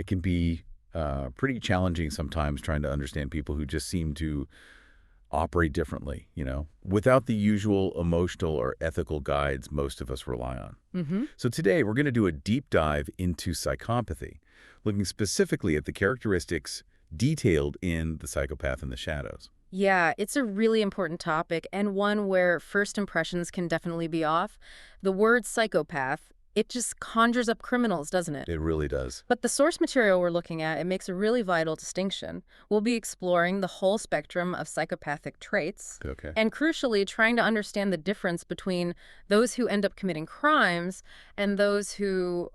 It can be pretty challenging sometimes trying to understand people who just seem to operate differently, without the usual emotional or ethical guides most of us rely on. Mm-hmm. So today we're going to do a deep dive into psychopathy, looking specifically at the characteristics detailed in The Psychopath in the Shadows. Yeah, it's a really important topic and one where first impressions can definitely be off. The word psychopath, it just conjures up criminals, doesn't it? It really does. But the source material we're looking at, it makes a really vital distinction. We'll be exploring the whole spectrum of psychopathic traits, Okay. and crucially, trying to understand the difference between those who end up committing crimes and those who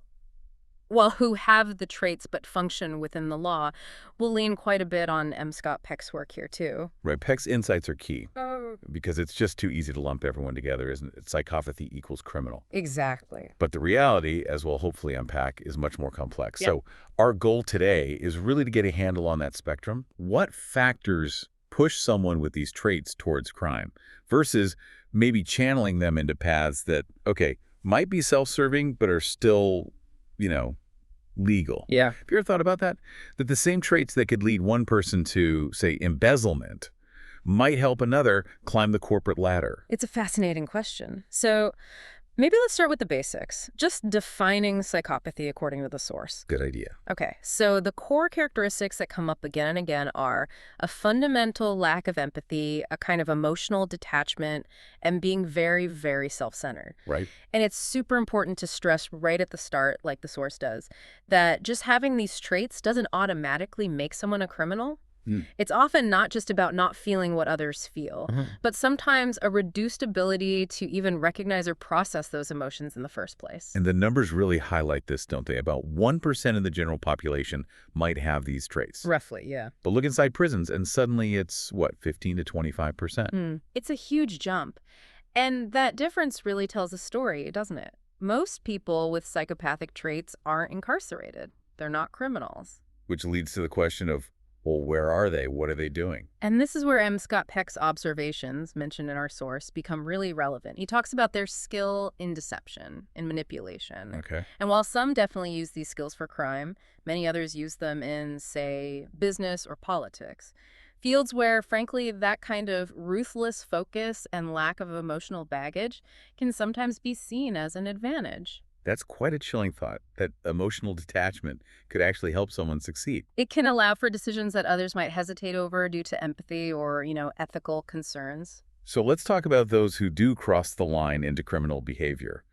have the traits but function within the law. We'll lean quite a bit on M. Scott Peck's work here, too. Right. Peck's insights are key Oh, because it's just too easy to lump everyone together, isn't it? Psychopathy equals criminal. exactly. But the reality, as we'll hopefully unpack, is much more complex. Yep. So our goal today is really to get a handle on that spectrum. What factors push someone with these traits towards crime versus maybe channeling them into paths that, okay, might be self-serving but are still, legal. Yeah. Have you ever thought about that? That the same traits that could lead one person to, say, embezzlement might help another climb the corporate ladder. It's a fascinating question. So maybe let's start with the basics, just defining psychopathy according to the source. Good idea. Okay, so the core characteristics that come up again and again are a fundamental lack of empathy, a kind of emotional detachment, and being very, very self-centered. Right? And it's super important to stress right at the start, like the source does, that just having these traits doesn't automatically make someone a criminal. It's often not just about not feeling what others feel, but sometimes a reduced ability to even recognize or process those emotions in the first place. And the numbers really highlight this, don't they? About 1% of the general population might have these traits. Roughly, yeah. But look inside prisons, and suddenly it's, 15 to 25%. It's a huge jump. And that difference really tells a story, doesn't it? Most people with psychopathic traits aren't incarcerated. They're not criminals. Which leads to the question of, well, where are they? What are they doing? And this is where M. Scott Peck's observations, mentioned in our source, become really relevant. He talks about their skill in deception, in manipulation. Okay. And while some definitely use these skills for crime, many others use them in, say, business or politics. Fields where, frankly, that kind of ruthless focus and lack of emotional baggage can sometimes be seen as an advantage. That's quite a chilling thought, that emotional detachment could actually help someone succeed. It can allow for decisions that others might hesitate over due to empathy or, ethical concerns. So let's talk about those who do cross the line into criminal behavior.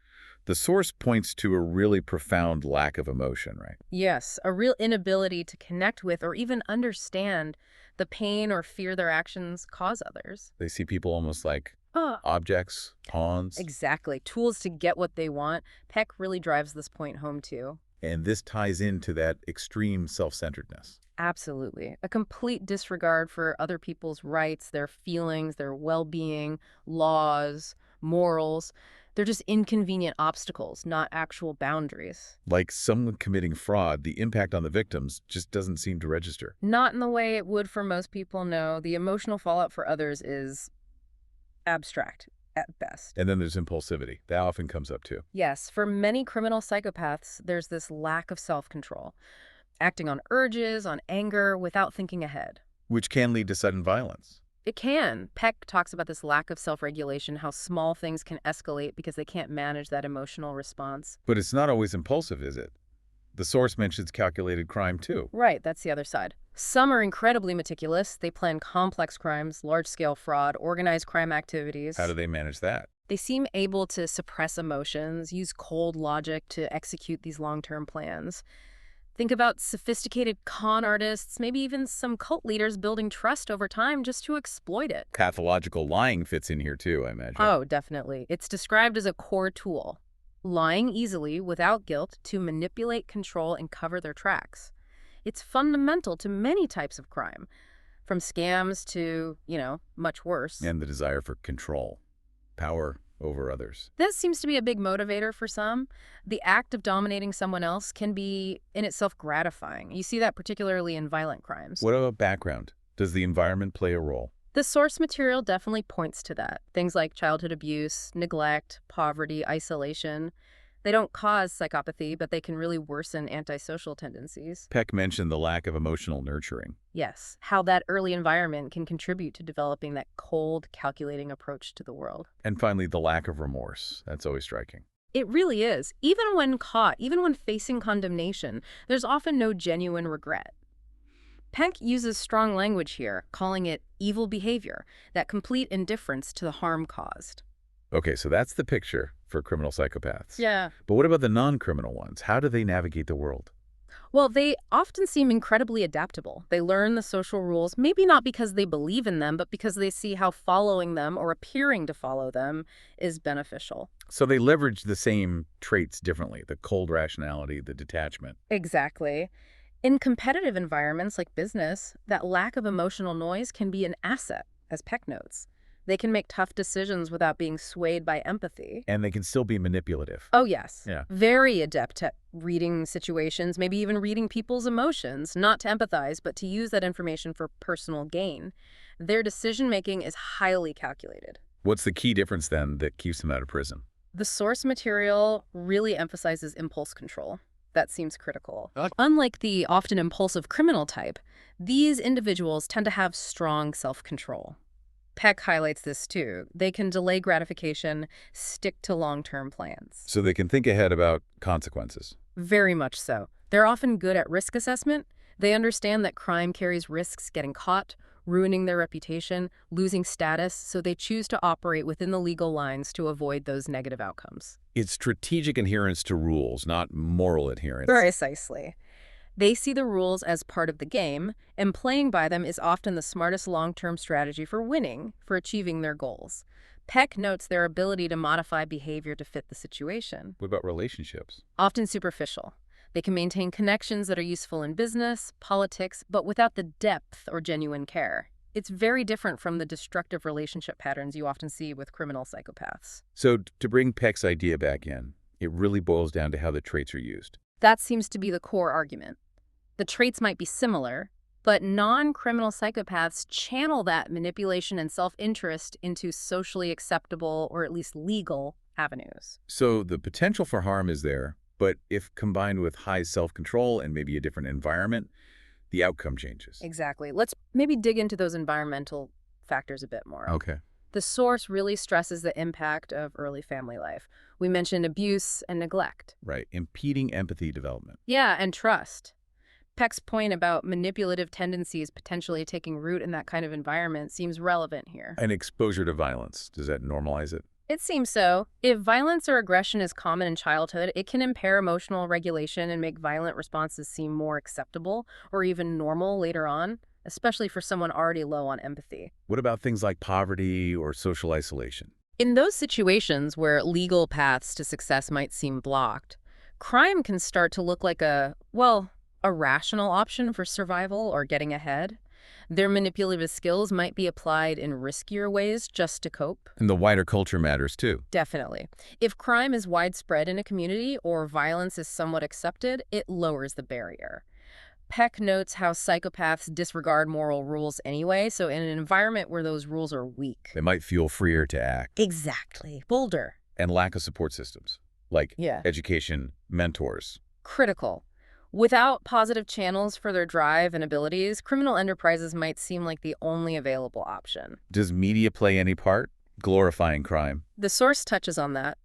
The source points to a really profound lack of emotion, right? Yes, a real inability to connect with or even understand the pain or fear their actions cause others. They see people almost like Oh, objects, pawns. exactly. Tools to get what they want. Peck really drives this point home, too. And this ties into that extreme self-centeredness. Absolutely. A complete disregard for other people's rights, their feelings, their well-being, laws, morals. They're just inconvenient obstacles, not actual boundaries. Like someone committing fraud, the impact on the victims just doesn't seem to register. Not in the way it would for most people, no. The emotional fallout for others is abstract at best. And then there's impulsivity. That often comes up too. Yes, for many criminal psychopaths, there's this lack of self-control, acting on urges, on anger, without thinking ahead. Which can lead to sudden violence. It can. Peck talks about this lack of self-regulation, how small things can escalate because they can't manage that emotional response. But it's not always impulsive, is it? The source mentions calculated crime too. Right, that's the other side. Some are incredibly meticulous. They plan complex crimes, large-scale fraud, organized crime activities. How do they manage that? They seem able to suppress emotions, use cold logic to execute these long-term plans. Think about sophisticated con artists, maybe even some cult leaders building trust over time just to exploit it. Pathological lying fits in here too, I imagine. Oh, definitely. It's described as a core tool. Lying easily, without guilt, to manipulate, control, and cover their tracks. It's fundamental to many types of crime, from scams to, much worse. And the desire for control, power over others. That seems to be a big motivator for some. The act of dominating someone else can be in itself gratifying. You see that particularly in violent crimes. What about background? Does the environment play a role? The source material definitely points to that. Things like childhood abuse, neglect, poverty, isolation. They don't cause psychopathy, but they can really worsen antisocial tendencies. Peck mentioned the lack of emotional nurturing. Yes, how that early environment can contribute to developing that cold, calculating approach to the world. And finally, the lack of remorse. That's always striking. It really is. Even when caught, even when facing condemnation, there's often no genuine regret. Peck uses strong language here, calling it evil behavior, that complete indifference to the harm caused. Okay, so that's the picture for criminal psychopaths. Yeah. But what about the non-criminal ones? How do they navigate the world? Well, they often seem incredibly adaptable. They learn the social rules, maybe not because they believe in them, but because they see how following them or appearing to follow them is beneficial. So they leverage the same traits differently, the cold rationality, the detachment. Exactly. In competitive environments like business, that lack of emotional noise can be an asset, as Peck notes. They can make tough decisions without being swayed by empathy. And they can still be manipulative. Oh, yes. Yeah. Very adept at reading situations, maybe even reading people's emotions, not to empathize, but to use that information for personal gain. Their decision-making is highly calculated. What's the key difference, then, that keeps them out of prison? The source material really emphasizes impulse control. That seems critical. Unlike the often impulsive criminal type, these individuals tend to have strong self-control. Peck highlights this too. They can delay gratification, stick to long-term plans. So they can think ahead about consequences. Very much so. They're often good at risk assessment. They understand that crime carries risks getting caught, ruining their reputation, losing status, so they choose to operate within the legal lines to avoid those negative outcomes. It's strategic adherence to rules, not moral adherence. Precisely. They see the rules as part of the game, and playing by them is often the smartest long-term strategy for winning, for achieving their goals. Peck notes their ability to modify behavior to fit the situation. What about relationships? Often superficial. They can maintain connections that are useful in business, politics, but without the depth or genuine care. It's very different from the destructive relationship patterns you often see with criminal psychopaths. So to bring Peck's idea back in, it really boils down to how the traits are used. That seems to be the core argument. The traits might be similar, but non-criminal psychopaths channel that manipulation and self-interest into socially acceptable or at least legal avenues. So the potential for harm is there, but if combined with high self-control and maybe a different environment, the outcome changes. Exactly. Let's maybe dig into those environmental factors a bit more. Okay. The source really stresses the impact of early family life. We mentioned abuse and neglect. Right. Impeding empathy development. Yeah, and trust. Peck's point about manipulative tendencies potentially taking root in that kind of environment seems relevant here. And exposure to violence. Does that normalize it? It seems so. If violence or aggression is common in childhood, it can impair emotional regulation and make violent responses seem more acceptable or even normal later on, especially for someone already low on empathy. What about things like poverty or social isolation? In those situations where legal paths to success might seem blocked, crime can start to look like a rational option for survival or getting ahead. Their manipulative skills might be applied in riskier ways just to cope. And the wider culture matters too. Definitely. If crime is widespread in a community or violence is somewhat accepted, it lowers the barrier. Peck notes how psychopaths disregard moral rules anyway, so in an environment where those rules are weak. They might feel freer to act. Exactly. Bolder. And lack of support systems, like education, mentors. Critical. Without positive channels for their drive and abilities, criminal enterprises might seem like the only available option. Does media play any part? Glorifying crime. The source touches on that.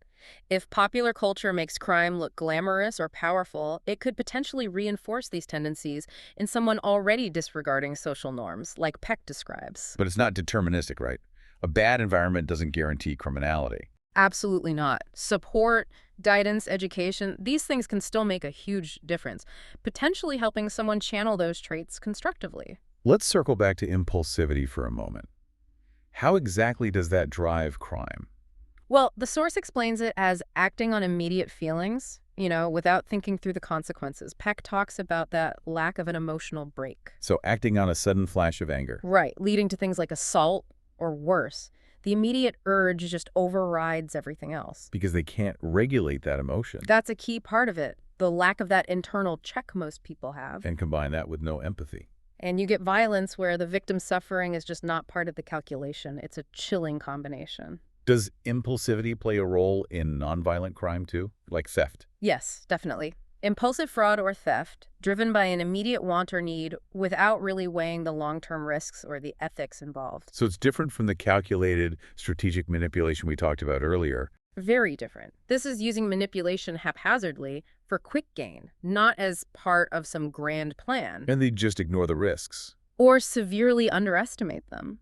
If popular culture makes crime look glamorous or powerful, it could potentially reinforce these tendencies in someone already disregarding social norms, like Peck describes. But it's not deterministic, right? A bad environment doesn't guarantee criminality. Absolutely not. Support, guidance, education, these things can still make a huge difference, potentially helping someone channel those traits constructively. Let's circle back to impulsivity for a moment. How exactly does that drive crime? Well, the source explains it as acting on immediate feelings, without thinking through the consequences. Peck talks about that lack of an emotional break. So acting on a sudden flash of anger. Right, leading to things like assault or worse. The immediate urge just overrides everything else. Because they can't regulate that emotion. That's a key part of it, the lack of that internal check most people have. And combine that with no empathy. And you get violence where the victim's suffering is just not part of the calculation. It's a chilling combination. Does impulsivity play a role in nonviolent crime too, like theft? Yes, definitely. Impulsive fraud or theft, driven by an immediate want or need without really weighing the long-term risks or the ethics involved. So it's different from the calculated strategic manipulation we talked about earlier. Very different. This is using manipulation haphazardly for quick gain, not as part of some grand plan, And they just ignore the risks. or severely underestimate them.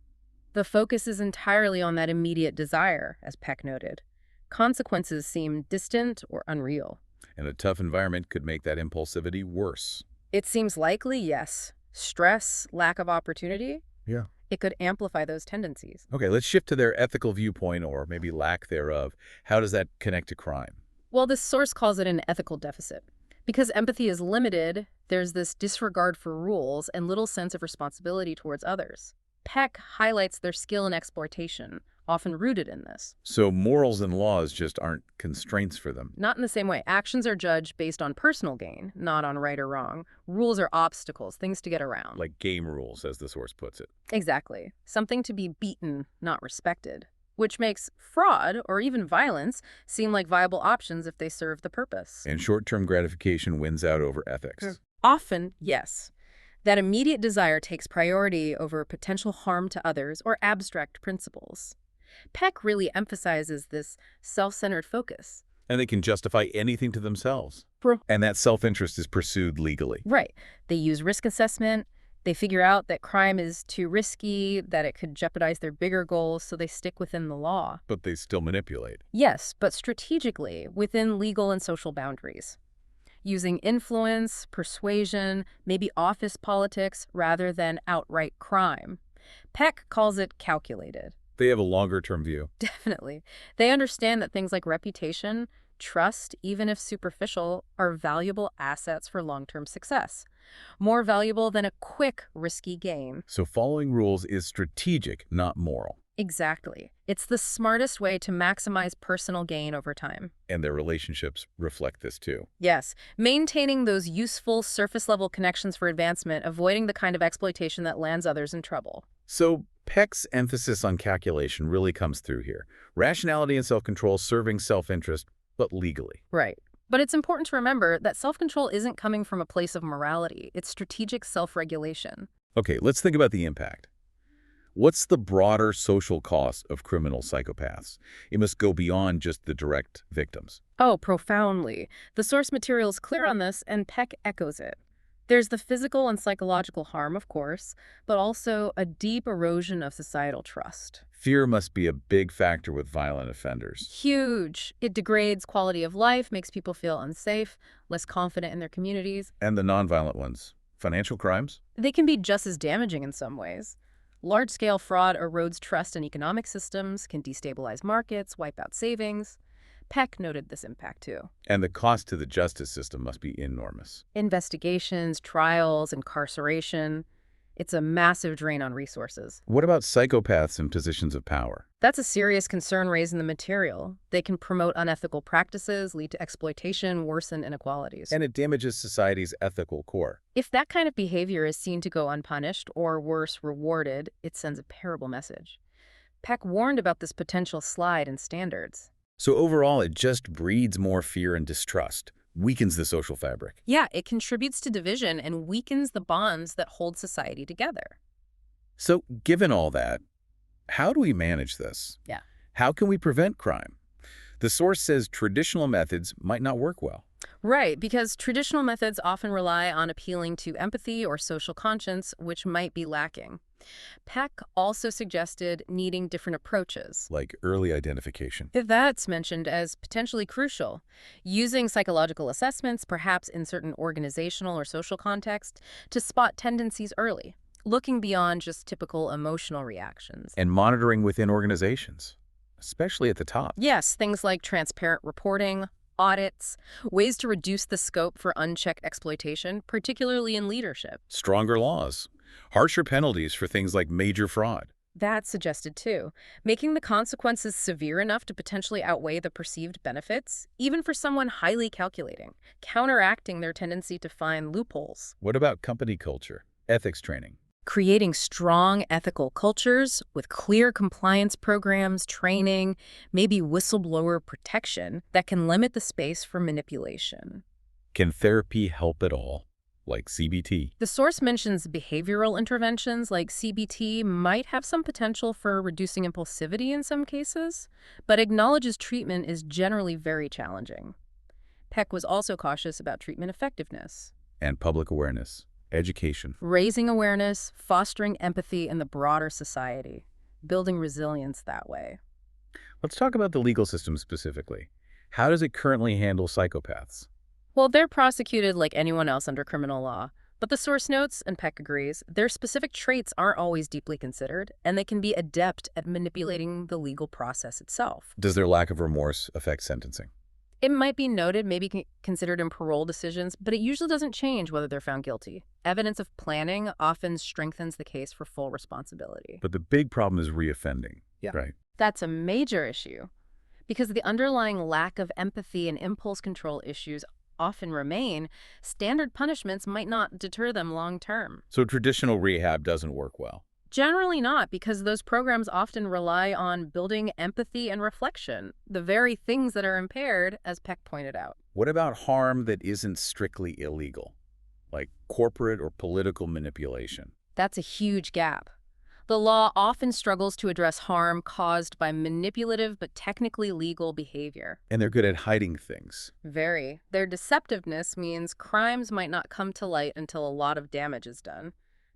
The focus is entirely on that immediate desire, as Peck noted. Consequences seem distant or unreal. And a tough environment could make that impulsivity worse. It seems likely, yes. Stress, lack of opportunity, Yeah. it could amplify those tendencies. Okay, let's shift to their ethical viewpoint, or maybe lack thereof. How does that connect to crime? Well, this source calls it an ethical deficit. Because empathy is limited, there's this disregard for rules and little sense of responsibility towards others. Peck highlights their skill in exploitation, often rooted in this. So morals and laws just aren't constraints for them. Not in the same way. Actions are judged based on personal gain, not on right or wrong. Rules are obstacles, things to get around. Like game rules, as the source puts it. Exactly. Something to be beaten, not respected. Which makes fraud, or even violence, seem like viable options if they serve the purpose. And short-term gratification wins out over ethics. Often, yes. That immediate desire takes priority over potential harm to others or abstract principles. Peck really emphasizes this self-centered focus. And they can justify anything to themselves. Pro- And that self-interest is pursued legally. Right. They use risk assessment. They figure out that crime is too risky, that it could jeopardize their bigger goals, so they stick within the law. But they still manipulate. Yes, but strategically, within legal and social boundaries. Using influence, persuasion, maybe office politics, rather than outright crime. Peck calls it calculated. They have a longer-term view. Definitely. They understand that things like reputation, trust, even if superficial, are valuable assets for long-term success. More valuable than a quick, risky gain. So following rules is strategic, not moral. Exactly. It's the smartest way to maximize personal gain over time. And their relationships reflect this too. Yes, maintaining those useful surface-level connections for advancement, avoiding the kind of exploitation that lands others in trouble. So Peck's emphasis on calculation really comes through here. Rationality and self-control serving self-interest, but legally. Right. But it's important to remember that self-control isn't coming from a place of morality. It's strategic self-regulation. Okay, let's think about the impact. What's the broader social cost of criminal psychopaths? It must go beyond just the direct victims. Oh, profoundly. The source material is clear on this, and Peck echoes it. There's the physical and psychological harm, of course, but also a deep erosion of societal trust. Fear must be a big factor with violent offenders. Huge. It degrades quality of life, makes people feel unsafe, less confident in their communities. And the nonviolent ones. Financial crimes? They can be just as damaging in some ways. Large-scale fraud erodes trust in economic systems, can destabilize markets, wipe out savings. Peck noted this impact, too. And the cost to the justice system must be enormous. Investigations, trials, incarceration. It's a massive drain on resources. What about psychopaths in positions of power? That's a serious concern raised in the material. They can promote unethical practices, lead to exploitation, worsen inequalities. And it damages society's ethical core. If that kind of behavior is seen to go unpunished, or worse, rewarded, it sends a terrible message. Peck warned about this potential slide in standards. So overall, it just breeds more fear and distrust, weakens the social fabric. Yeah, it contributes to division and weakens the bonds that hold society together. So given all that, how do we manage this? Yeah. How can we prevent crime? The source says traditional methods might not work well. Right, because traditional methods often rely on appealing to empathy or social conscience, which might be lacking. Peck also suggested needing different approaches. Like early identification. That's mentioned as potentially crucial. Using psychological assessments, perhaps in certain organizational or social contexts, to spot tendencies early, looking beyond just typical emotional reactions. And monitoring within organizations, especially at the top. Yes, things like transparent reporting, audits, ways to reduce the scope for unchecked exploitation, particularly in leadership. Stronger laws, harsher penalties for things like major fraud. That's suggested too, making the consequences severe enough to potentially outweigh the perceived benefits, even for someone highly calculating, counteracting their tendency to find loopholes. What about company culture, ethics training? Creating strong ethical cultures with clear compliance programs, training, maybe whistleblower protection that can limit the space for manipulation. Can therapy help at all, like CBT? The source mentions behavioral interventions like CBT might have some potential for reducing impulsivity in some cases, but acknowledges treatment is generally very challenging. Peck was also cautious about treatment effectiveness. And public awareness, education. Raising awareness, fostering empathy in the broader society, building resilience that way. Let's talk about the legal system specifically. How does it currently handle psychopaths? Well, they're prosecuted like anyone else under criminal law, but the source notes, and Peck agrees, their specific traits aren't always deeply considered, and they can be adept at manipulating the legal process itself. Does their lack of remorse affect sentencing? It might be noted, maybe considered in parole decisions, but it usually doesn't change whether they're found guilty. Evidence of planning often strengthens the case for full responsibility. But the big problem is reoffending, Yeah. right? That's a major issue, because the underlying lack of empathy and impulse control issues often remain. Standard punishments might not deter them long term. So traditional rehab doesn't work well. Generally not, because those programs often rely on building empathy and reflection, the very things that are impaired, as Peck pointed out. What about harm that isn't strictly illegal, like corporate or political manipulation? That's a huge gap. The law often struggles to address harm caused by manipulative but technically legal behavior. And they're good at hiding things. Very. Their deceptiveness means crimes might not come to light until a lot of damage is done.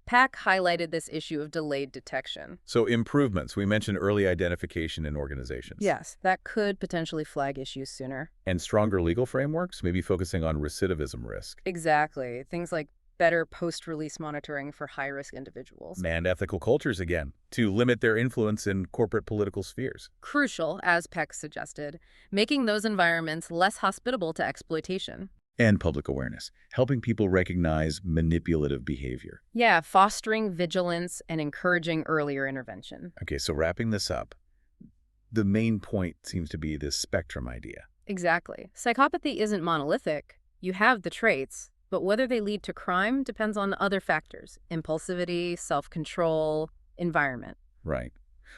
Pack highlighted this issue of delayed detection. So improvements. We mentioned early identification in organizations. Yes, that could potentially flag issues sooner. And stronger legal frameworks, maybe focusing on recidivism risk. Exactly. Things like better post-release monitoring for high-risk individuals. And ethical cultures again, to limit their influence in corporate political spheres. Crucial, as Peck suggested, making those environments less hospitable to exploitation. And public awareness, helping people recognize manipulative behavior. Yeah, fostering vigilance and encouraging earlier intervention. Okay, so wrapping this up, the main point seems to be this spectrum idea. Exactly. Psychopathy isn't monolithic. You have the traits, but whether they lead to crime depends on other factors: impulsivity, self-control, environment. Right.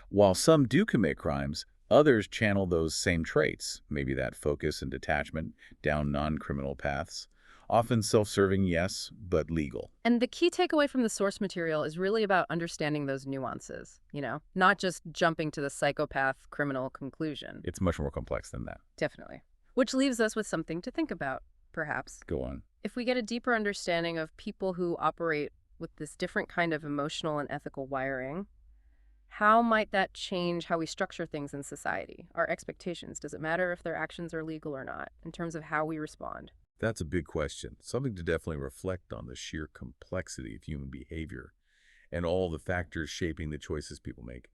While some do commit crimes, others channel those same traits, maybe that focus and detachment, down non-criminal paths. Often self-serving, yes, but legal. And the key takeaway from the source material is really about understanding those nuances, not just jumping to the psychopath criminal conclusion. It's much more complex than that. Definitely. Which leaves us with something to think about, perhaps. Go on. If we get a deeper understanding of people who operate with this different kind of emotional and ethical wiring, how might that change how we structure things in society? Our expectations, does it matter if their actions are legal or not, in terms of how we respond? That's a big question. Something to definitely reflect on, the sheer complexity of human behavior and all the factors shaping the choices people make.